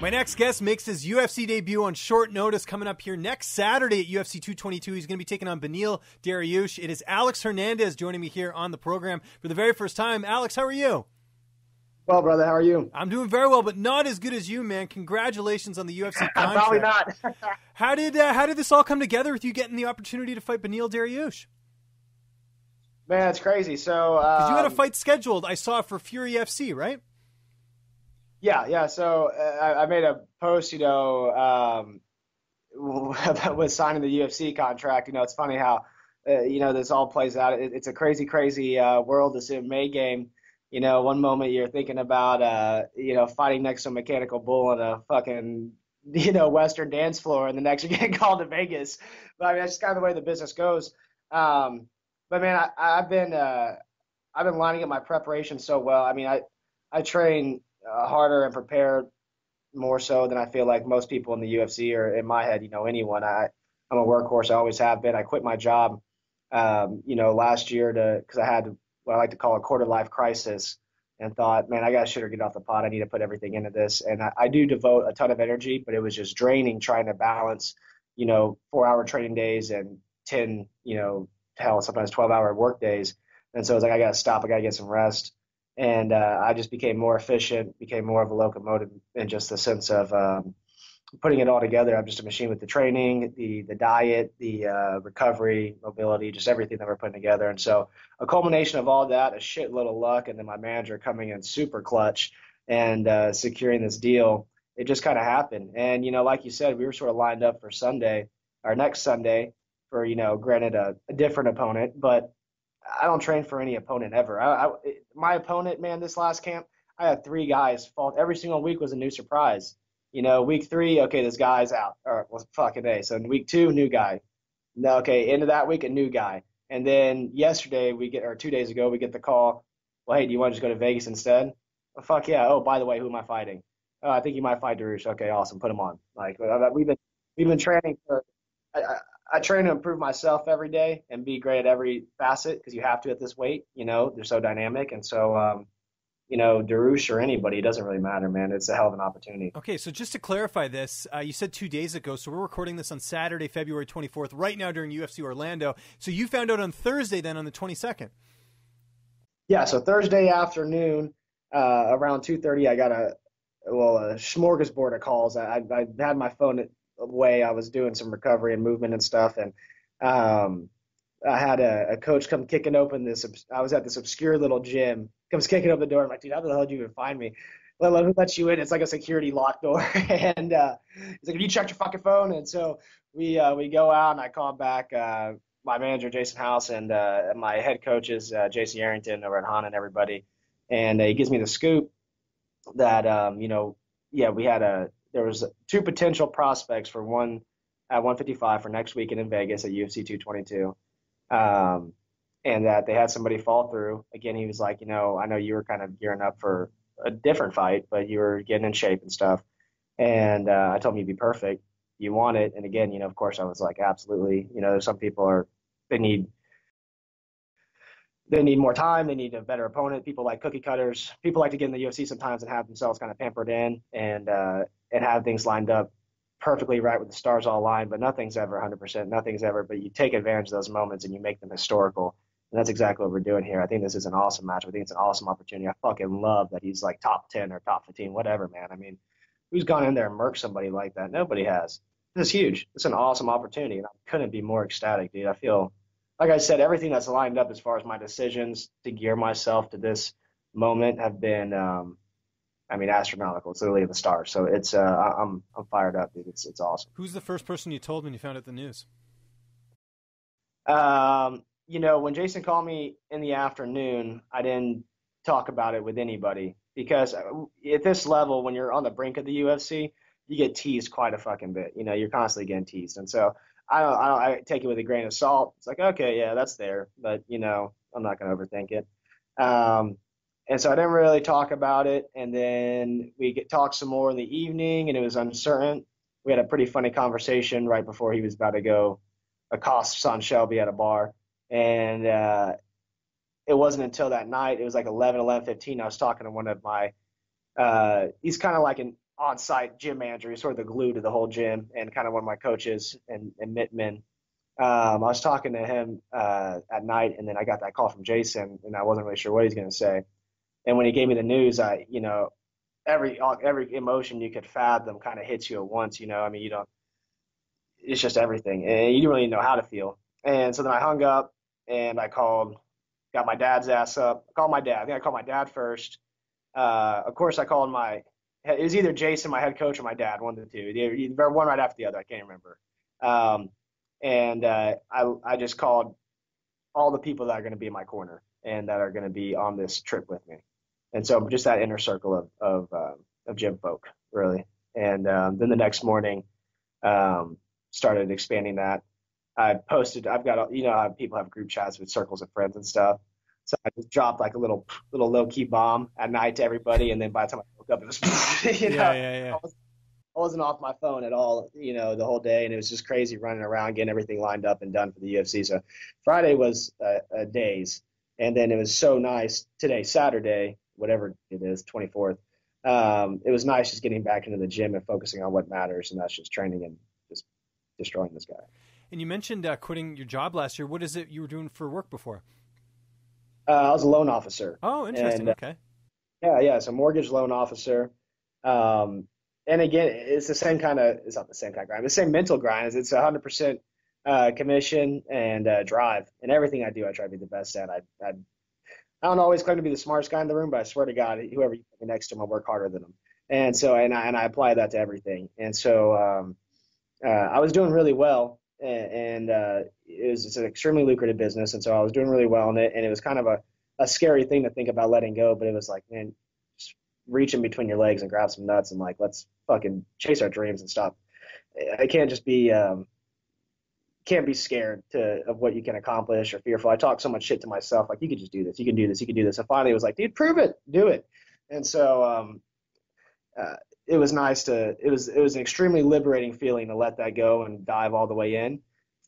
My next guest makes his UFC debut on short notice coming up here next Saturday at UFC 222. He's going to be taking on Beneil Dariush. It is Alex Hernandez joining me here on the program for the very first time. Alex, how are you? Well, brother, how are you? I'm doing very well, but not as good as you, man. Congratulations on the UFC contract. Probably not. How did this all come together with you getting the opportunity to fight Beneil Dariush? Man, it's crazy. So, because you had a fight scheduled, I saw, for Fury FC, right? Yeah. So I made a post, with signing the UFC contract. It's funny how, this all plays out. It's a crazy world, this MMA game. One moment you're thinking about, fighting next to a mechanical bull on a fucking, Western dance floor, and the next you're getting called to Vegas. But I mean, that's just kind of the way the business goes. But man, I've been lining up my preparation so well. I mean, I train harder and prepare more so than I feel like most people in the UFC, or in my head, anyone. I'm a workhorse. I always have been. I quit my job, last year because I had what I like to call a quarter life crisis, and thought, man, I got to shit or get off the pot. I need to put everything into this. And I do devote a ton of energy, but it was just draining trying to balance, 4-hour training days and 10, hell, sometimes 12-hour work days. And so I was like, I got to stop. I got to get some rest. And I just became more efficient, became more of a locomotive in just the sense of putting it all together. I'm just a machine with the training, the diet, the recovery, mobility, just everything that we're putting together. And so a culmination of all that, a shitload of luck, and then my manager coming in super clutch and securing this deal, it just kind of happened. And, like you said, we were sort of lined up for next Sunday for, granted a different opponent, but I don't train for any opponent ever. My opponent, man, this last camp, I had 3 guys fall. Every single week was a new surprise. Week 3, okay, this guy's out. All right, well, fucking A. So in week 2, new guy. No, okay, end of that week, a new guy. And then yesterday, 2 days ago, we get the call, well, hey, do you want to just go to Vegas instead? Well, fuck yeah. Oh, by the way, who am I fighting? Oh, I think you might fight Dariush. Okay, awesome. Put him on. Like, we've been training for I train to improve myself every day and be great at every facet, because you have to at this weight. They're so dynamic. And so, Dariush or anybody, it doesn't really matter, man. It's a hell of an opportunity. Okay, so just to clarify this, you said 2 days ago, so we're recording this on Saturday, February 24th, right now during UFC Orlando. So you found out on Thursday then, on the 22nd. Yeah, so Thursday afternoon, around 2:30, I got a smorgasbord of calls. I had my phone away. I was doing some recovery and movement and stuff, and I had a coach come kicking open this. I was at this obscure little gym. Comes kicking open the door. I'm like, dude, how the hell did you even find me? Let alone who lets you in? It's like a security lock door. And he's like, have you checked your fucking phone? And so we go out, and I call back my manager, Jason House, and my head coaches, Jason Yarrington over at Han and everybody. And he gives me the scoop that there was 2 potential prospects for one at 155 for next weekend in Vegas at UFC 222. And that they had somebody fall through. Again, he was like, I know you were kind of gearing up for a different fight, but you were getting in shape and stuff. And I told him you'd be perfect. You want it. And again, of course I was like, absolutely. Some people they need more time. They need a better opponent. People like cookie cutters. People like to get in the UFC sometimes and have themselves kind of pampered in and have things lined up perfectly right with the stars all aligned, but nothing's ever 100%. Nothing's ever, but you take advantage of those moments and you make them historical. And that's exactly what we're doing here. I think this is an awesome match. I think it's an awesome opportunity. I fucking love that he's like top 10 or top 15, whatever, man. I mean, who's gone in there and murked somebody like that? Nobody has. This is huge. It's an awesome opportunity, and I couldn't be more ecstatic, dude. I feel, like I said, everything that's lined up as far as my decisions to gear myself to this moment have been, astronomical. It's literally in the stars. So it's, I'm fired up, dude. It's awesome. Who's the first person you told when you found out the news? When Jason called me in the afternoon, I didn't talk about it with anybody, because at this level, when you're on the brink of the UFC, you get teased quite a fucking bit. You're constantly getting teased. And so I take it with a grain of salt. It's like, okay, yeah, that's there, but I'm not going to overthink it. And so I didn't really talk about it. And then we talked some more in the evening, and it was uncertain. We had a pretty funny conversation right before he was about to go accost Son Shelby at a bar. And it wasn't until that night, it was like 11:15, I was talking to one of my, he's kind of like on-site gym manager. He's sort of the glue to the whole gym and kind of one of my coaches and Mittman. I was talking to him at night, and then I got that call from Jason, and I wasn't really sure what he's going to say. And when he gave me the news, every emotion you could fathom kind of hits you at once. I mean, it's just everything, and you don't really know how to feel. And so then I hung up, and I got my dad's ass up. I called my dad. I think I called my dad first. Of course, I called it was either Jason, my head coach, or my dad, one of the two. Either one right after the other. I can't remember. I just called all the people that are going to be in my corner and that are going to be on this trip with me. And so just that inner circle of gym folk, really. And then the next morning, started expanding that. I posted, I've got, how people have group chats with circles of friends and stuff. So I just dropped like a little low-key bomb at night to everybody. And then by the time I woke up, it was, Yeah. I wasn't off my phone at all, the whole day. And it was just crazy running around, getting everything lined up and done for the UFC. So Friday was a daze. And then it was so nice today, Saturday, whatever it is, 24th. It was nice just getting back into the gym and focusing on what matters. And that's just training and just destroying this guy. And you mentioned quitting your job last year. What is it you were doing for work before? I was a loan officer. Oh, interesting. Okay. Yeah. So mortgage loan officer. And again, it's the same kind of, it's not the same kind of grind, the same mental grind. It's 100% commission and drive. And everything I do, I try to be the best at. I don't always claim to be the smartest guy in the room, but I swear to God, whoever you put me next to him, I work harder than him. And so, and I apply that to everything. And so I was doing really well. And it's an extremely lucrative business. And so I was doing really well in it. And it was kind of a scary thing to think about letting go. But it was like, man, just reach in between your legs and grab some nuts and like, let's fucking chase our dreams and stop. I can't just be can't be scared of what you can accomplish or fearful. I talk so much shit to myself, like, you could just do this, you can do this, you can do this. And finally it was like, dude, prove it, do it. And so it was nice it was an extremely liberating feeling to let that go and dive all the way in,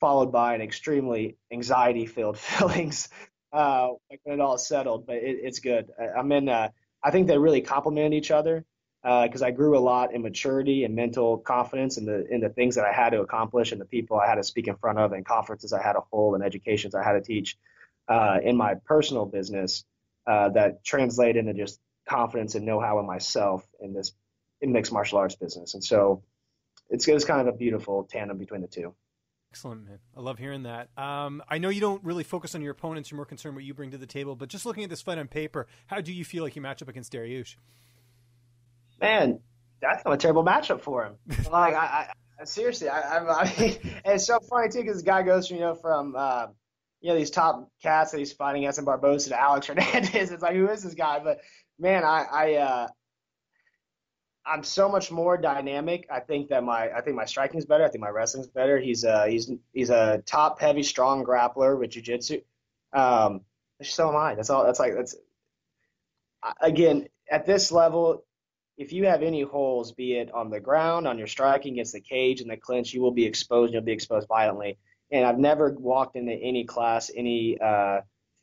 followed by an extremely anxiety filled feelings like when it all settled. But it's good. I think they really complement each other because I grew a lot in maturity and mental confidence in the things that I had to accomplish and the people I had to speak in front of and conferences I had to hold and educations I had to teach in my personal business that translate into just confidence and know-how in myself in mixed martial arts business. And so it's kind of a beautiful tandem between the two. Excellent, man. I love hearing that. I know you don't really focus on your opponents. You're more concerned what you bring to the table. But just looking at this fight on paper, how do you feel like you match up against Dariush? Man, that's not a terrible matchup for him. Like, I seriously, I mean, and it's so funny too because this guy goes from these top cats that he's fighting against in Barbosa to Alex Hernandez. It's like, who is this guy? But man, I'm so much more dynamic. I think my striking is better. I think my wrestling is better. He's a top heavy, strong grappler with jiu-jitsu. So am I. Again, at this level, if you have any holes, be it on the ground, on your striking against the cage and the clinch, you will be exposed. You'll be exposed violently. And I've never walked into any class, any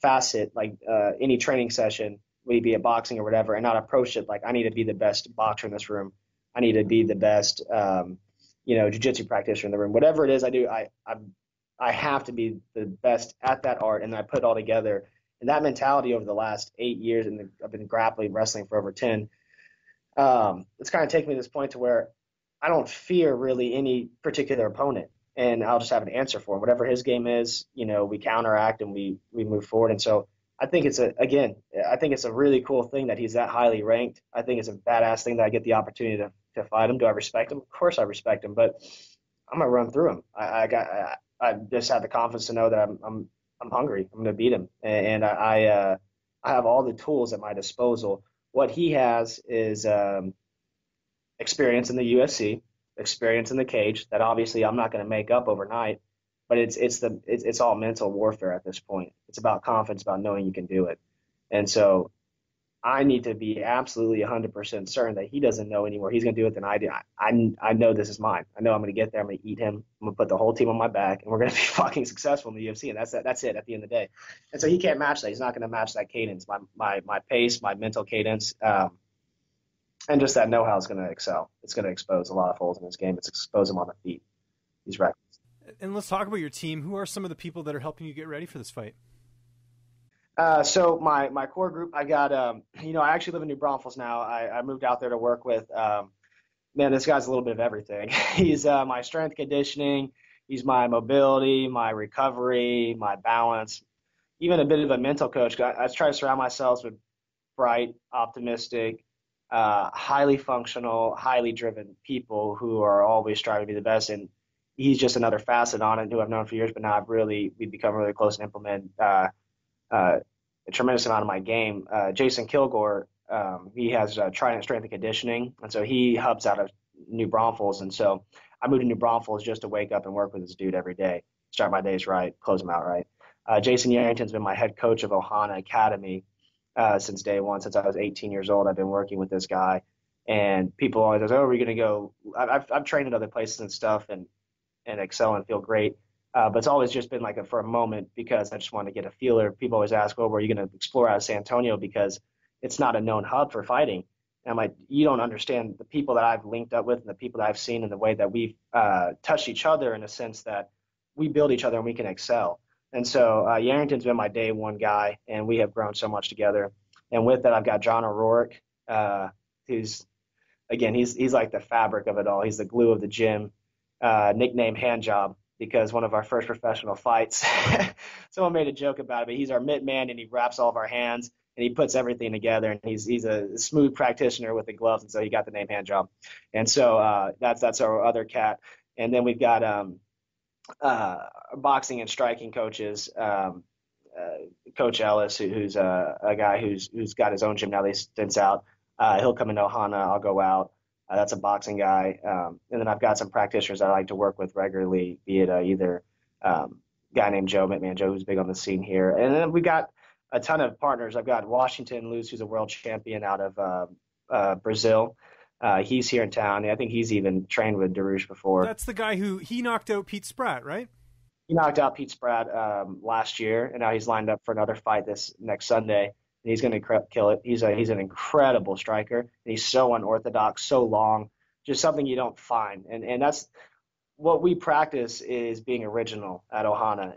facet, like any training session, be it boxing or whatever, and not approach it like I need to be the best boxer in this room. I need to be the best, jiu-jitsu practitioner in the room. Whatever it is I do, I have to be the best at that art, and I put it all together. And that mentality over the last 8 years, and I've been grappling, wrestling for over 10, it's kind of taken me to this point to where I don't fear really any particular opponent, and I'll just have an answer for him. Whatever his game is, we counteract and we move forward. And so I think it's a really cool thing that he's that highly ranked. I think it's a badass thing that I get the opportunity to fight him. Do I respect him? Of course I respect him, but I'm gonna run through him. I just have the confidence to know that I'm hungry. I'm gonna beat him, and I have all the tools at my disposal. What he has is experience in the UFC, experience in the cage that obviously I'm not going to make up overnight, but it's all mental warfare at this point. It's about confidence, about knowing you can do it. And so I need to be absolutely 100% certain that he doesn't know any more he's going to do it than I do. I know this is mine. I know I'm going to get there. I'm going to eat him. I'm going to put the whole team on my back, and we're going to be fucking successful in the UFC. And that's it at the end of the day. And so he can't match that. He's not going to match that cadence, my pace, my mental cadence. And just that know-how is going to excel. It's going to expose a lot of holes in his game. It's expose him on the feet. He's right. And let's talk about your team. Who are some of the people that are helping you get ready for this fight? So my core group, I got, I actually live in New Braunfels now. I moved out there to work with, man, this guy's a little bit of everything. He's my strength conditioning. He's my mobility, my recovery, my balance, even a bit of a mental coach. I try to surround myself with bright, optimistic, highly functional, highly driven people who are always striving to be the best. And he's just another facet on it who I've known for years, but now we've become really close and implement a tremendous amount of my game. Jason Kilgore, he has Trident Strength and Conditioning, and so he hubs out of New Braunfels. And so I moved to New Braunfels just to wake up and work with this dude every day, start my days right, close them out right. Jason Yarrington's been my head coach of Ohana Academy since day one. Since I was 18 years old, I've been working with this guy. And people always say, "Oh, we're going to go." I've trained at other places and stuff and excel and feel great. But it's always just been like for a moment because I just want to get a feeler. People always ask, "Oh, were you going to explore out of San Antonio?" Because it's not a known hub for fighting. And I'm like, you don't understand the people that I've linked up with and the people that I've seen and the way that we've touched each other in a sense that we build each other and we can excel. And so Yarrington's been my day one guy, and we have grown so much together. And with that, I've got John O'Rourke, who's, again, he's like the fabric of it all. He's the glue of the gym, nicknamed Handjob, because one of our first professional fights, someone made a joke about it, but he's our mitt man, and he wraps all of our hands, and he puts everything together, and he's a smooth practitioner with the gloves, and so he got the name Handjob. And so that's our other cat. And then we've got boxing and striking coaches, Coach Ellis, who's a guy who's got his own gym now. They stints out. He'll come into Ohana. I'll go out. That's a boxing guy. And then I've got some practitioners I like to work with regularly, be it either a guy named Joe, Mittman Joe, who's big on the scene here. And then we got a ton of partners. I've got Washington Luz, who's a world champion out of Brazil. He's here in town. I think he's even trained with Dariush before. That's the guy he knocked out Pete Spratt, right? He knocked out Pete Spratt last year, and now he's lined up for another fight this next Sunday, and he's going to kill it. He's an incredible striker, and he's so unorthodox, so long, just something you don't find. And that's what we practice is being original at Ohana.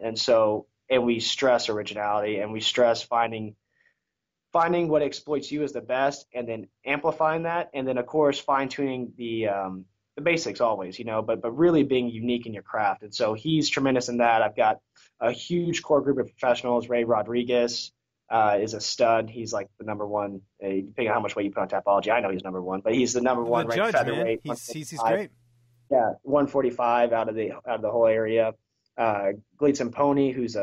And we stress originality, and we stress finding what exploits you as the best and then amplifying that. And then, of course, fine-tuning the basics always, but really being unique in your craft. And so he's tremendous in that. I've got a huge core group of professionals. Ray Rodriguez is a stud. He's like the number one, depending on how much weight you put on Tapology. I know he's number one, but he's the number one ranked featherweight. He's great. Yeah, 145 out of the whole area. Gleitson Pony, who's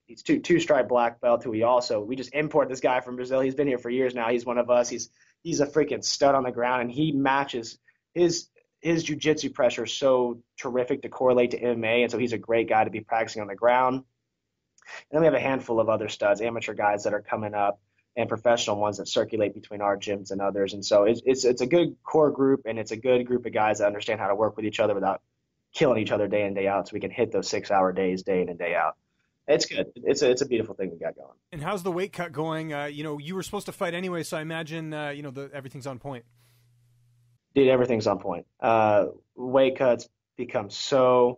he's two-stripe black belt, who we just import this guy from Brazil. He's been here for years now. He's one of us. He's a freaking stud on the ground, and he matches his jiu-jitsu pressure is so terrific to correlate to MMA, and so he's a great guy to be practicing on the ground. And then we have a handful of other studs, amateur guys that are coming up, and professional ones that circulate between our gyms and others. And so it's a good core group, and it's a good group of guys that understand how to work with each other without killing each other day in, day out, so we can hit those 6-hour days day in and day out. It's good. It's a beautiful thing we got going. And how's the weight cut going? You were supposed to fight anyway, so I imagine everything's on point. Dude, everything's on point. Weight cuts become to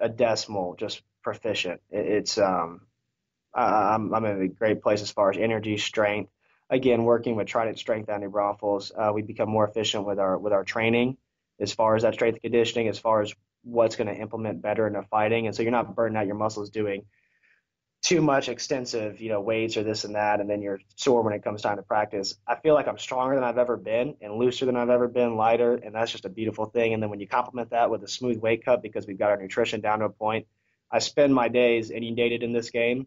a decimal, just proficient. I'm in a great place as far as energy, strength. Again, working with Trident Strength down in Braunfels, we become more efficient with our training as far as that strength and conditioning, as far as what's going to implement better in the fighting. And so you're not burning out your muscles doing too much extensive, weights or this and that, and then you're sore when it comes time to practice. I feel like I'm stronger than I've ever been and looser than I've ever been, lighter, and that's just a beautiful thing. And then when you complement that with a smooth weight cut, because we've got our nutrition down to a point, I spend my days inundated in this game,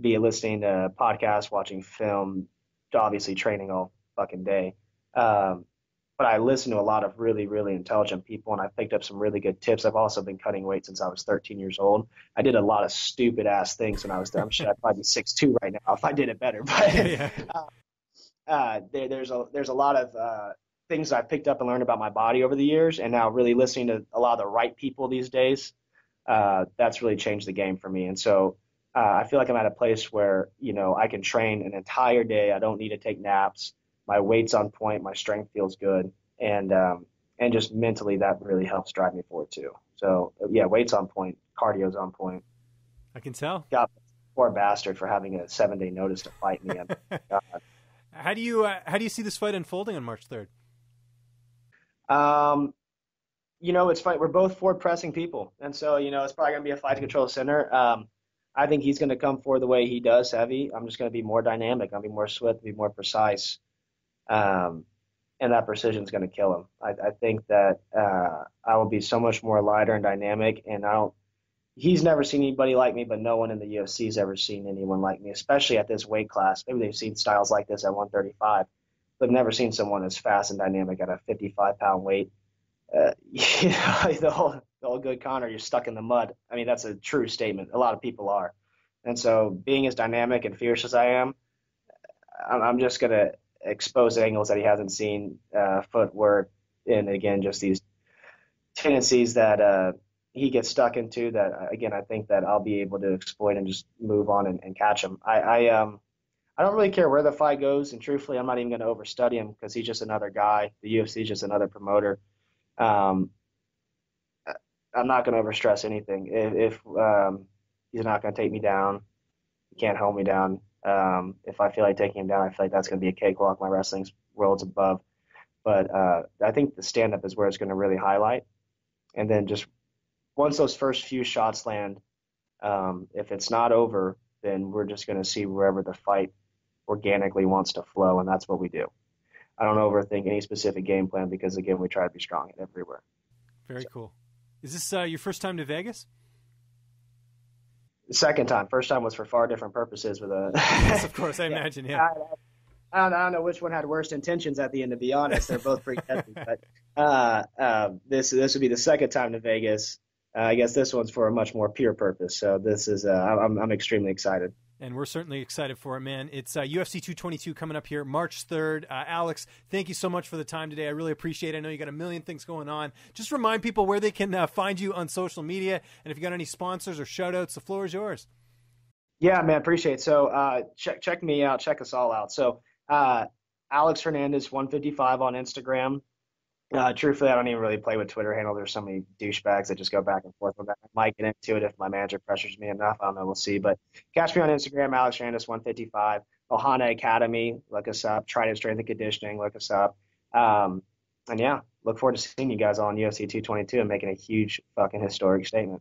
be it listening to podcasts, watching film, obviously training all fucking day. But I listen to a lot of really, really intelligent people, and I picked up some really good tips. I've also been cutting weight since I was 13 years old. I did a lot of stupid ass things when I was there. I'm sure I'd probably be 6'2" right now if I did it better. But there's a lot of things I've picked up and learned about my body over the years, and now really listening to a lot of the right people these days. That's really changed the game for me. And so I feel like I'm at a place where I can train an entire day. I don't need to take naps. My weight's on point. My strength feels good. And just mentally, that really helps drive me forward too. So yeah, weight's on point. Cardio's on point. I can tell. God, poor bastard for having a 7-day notice to fight me. God. How do you see this fight unfolding on March 3rd? It's funny. We're both forward pressing people. And so, it's probably going to be a fight to control the center. I think he's going to come forward the way he does, heavy. I'm just going to be more dynamic. I'll be more swift, be more precise. And that precision is going to kill him. I think that I will be so much more lighter and dynamic. And he's never seen anybody like me, but no one in the UFC has ever seen anyone like me, especially at this weight class. Maybe they've seen styles like this at 135. They've never seen someone as fast and dynamic at a 55-pound weight. The whole good Connor, you're stuck in the mud. I mean, that's a true statement. A lot of people are. And so being as dynamic and fierce as I am, I'm just going to expose angles that he hasn't seen, footwork, and again, just these tendencies that he gets stuck into that, again, I think that I'll be able to exploit and just move on and catch him. I don't really care where the fight goes, and truthfully, I'm not even going to overstudy him because he's just another guy. The UFC is just another promoter. I'm not going to overstress anything. If he's not going to take me down, he can't hold me down. If I feel like taking him down, I feel like that's going to be a cakewalk. My wrestling's worlds above. But I think the stand-up is where it's going to really highlight. And then just once those first few shots land, if it's not over, then we're just going to see wherever the fight organically wants to flow, and that's what we do. I don't overthink any specific game plan because, again, we try to be strong everywhere. Very cool. Is this your first time to Vegas? Second time. First time was for far different purposes. Yes, of course, I imagine, yeah. I don't know which one had worse intentions at the end, to be honest. They're both pretty heavy. But this would be the second time to Vegas. I guess this one's for a much more pure purpose. So this is I'm extremely excited. And we're certainly excited for it, man. It's UFC 222 coming up here March 3rd. Alex, thank you so much for the time today. I really appreciate it. I know you got a million things going on. Just remind people where they can find you on social media. And if you got any sponsors or shout outs, the floor is yours. Yeah, man, appreciate it. So check me out. Check us all out. So Alex Hernandez 155 on Instagram. Truthfully, I don't even really play with Twitter handle. There's so many douchebags that just go back and forth with that. I might get into it if my manager pressures me enough. I don't know. We'll see. But catch me on Instagram, Alex Hernandez 155. Ohana Academy. Look us up. Trident Strength and Conditioning. Look us up. And yeah, look forward to seeing you guys all on UFC 222 and making a huge fucking historic statement.